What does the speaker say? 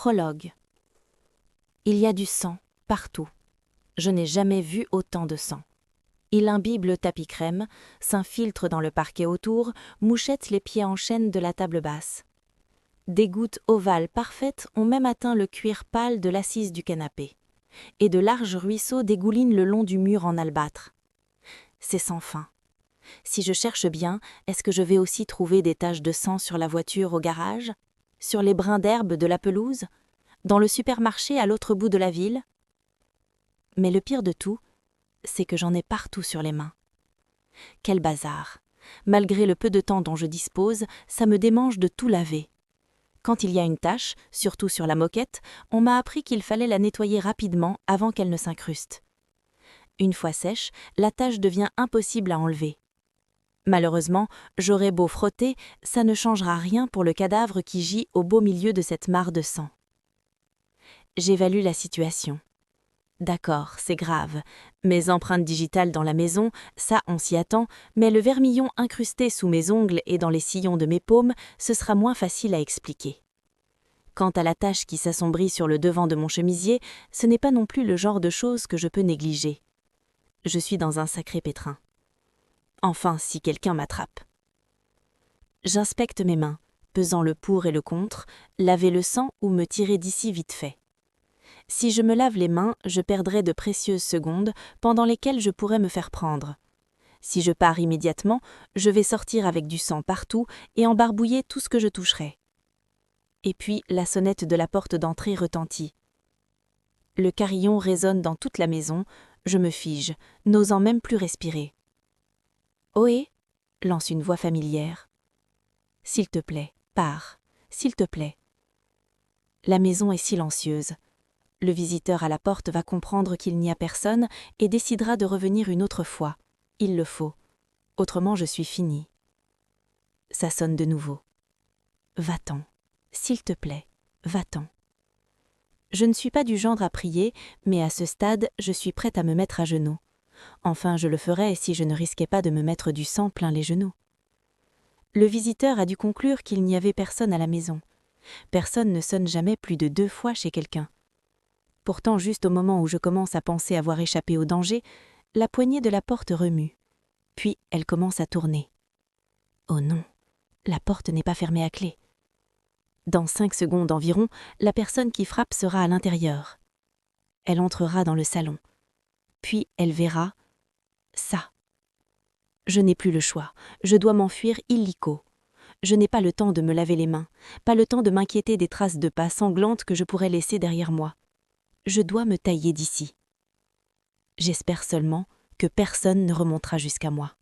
Prologue. Il y a du sang, partout. Je n'ai jamais vu autant de sang. Il imbibe le tapis crème, s'infiltre dans le parquet autour, mouchette les pieds en chaîne de la table basse. Des gouttes ovales parfaites ont même atteint le cuir pâle de l'assise du canapé. Et de larges ruisseaux dégoulinent le long du mur en albâtre. C'est sans fin. Si je cherche bien, est-ce que je vais aussi trouver des taches de sang sur la voiture au garage, sur les brins d'herbe de la pelouse, dans le supermarché à l'autre bout de la ville? Mais le pire de tout, c'est que j'en ai partout sur les mains. Quel bazar! Malgré le peu de temps dont je dispose, ça me démange de tout laver. Quand il y a une tache, surtout sur la moquette, on m'a appris qu'il fallait la nettoyer rapidement avant qu'elle ne s'incruste. Une fois sèche, la tache devient impossible à enlever. Malheureusement, j'aurai beau frotter, ça ne changera rien pour le cadavre qui gît au beau milieu de cette mare de sang. J'évalue la situation. D'accord, c'est grave. Mes empreintes digitales dans la maison, ça on s'y attend, mais le vermillon incrusté sous mes ongles et dans les sillons de mes paumes, ce sera moins facile à expliquer. Quant à la tache qui s'assombrit sur le devant de mon chemisier, ce n'est pas non plus le genre de choses que je peux négliger. Je suis dans un sacré pétrin. Enfin, si quelqu'un m'attrape. J'inspecte mes mains, pesant le pour et le contre, laver le sang ou me tirer d'ici vite fait. Si je me lave les mains, je perdrai de précieuses secondes pendant lesquelles je pourrais me faire prendre. Si je pars immédiatement, je vais sortir avec du sang partout et embarbouiller tout ce que je toucherai. Et puis la sonnette de la porte d'entrée retentit. Le carillon résonne dans toute la maison, je me fige, n'osant même plus respirer. « Ohé !» lance une voix familière. « S'il te plaît, pars, s'il te plaît. » La maison est silencieuse. Le visiteur à la porte va comprendre qu'il n'y a personne et décidera de revenir une autre fois. Il le faut. Autrement, je suis finie. Ça sonne de nouveau. Va-t'en. S'il te plaît, va-t'en. Je ne suis pas du genre à prier, mais à ce stade, je suis prête à me mettre à genoux. Enfin, je le ferais si je ne risquais pas de me mettre du sang plein les genoux. Le visiteur a dû conclure qu'il n'y avait personne à la maison. Personne ne sonne jamais plus de 2 fois chez quelqu'un. Pourtant, juste au moment où je commence à penser avoir échappé au danger, la poignée de la porte remue. Puis, elle commence à tourner. Oh non, la porte n'est pas fermée à clé. Dans 5 secondes environ, la personne qui frappe sera à l'intérieur. Elle entrera dans le salon. Puis, elle verra ça. Je n'ai plus le choix. Je dois m'enfuir illico. Je n'ai pas le temps de me laver les mains, pas le temps de m'inquiéter des traces de pas sanglantes que je pourrais laisser derrière moi. Je dois me tailler d'ici. J'espère seulement que personne ne remontera jusqu'à moi.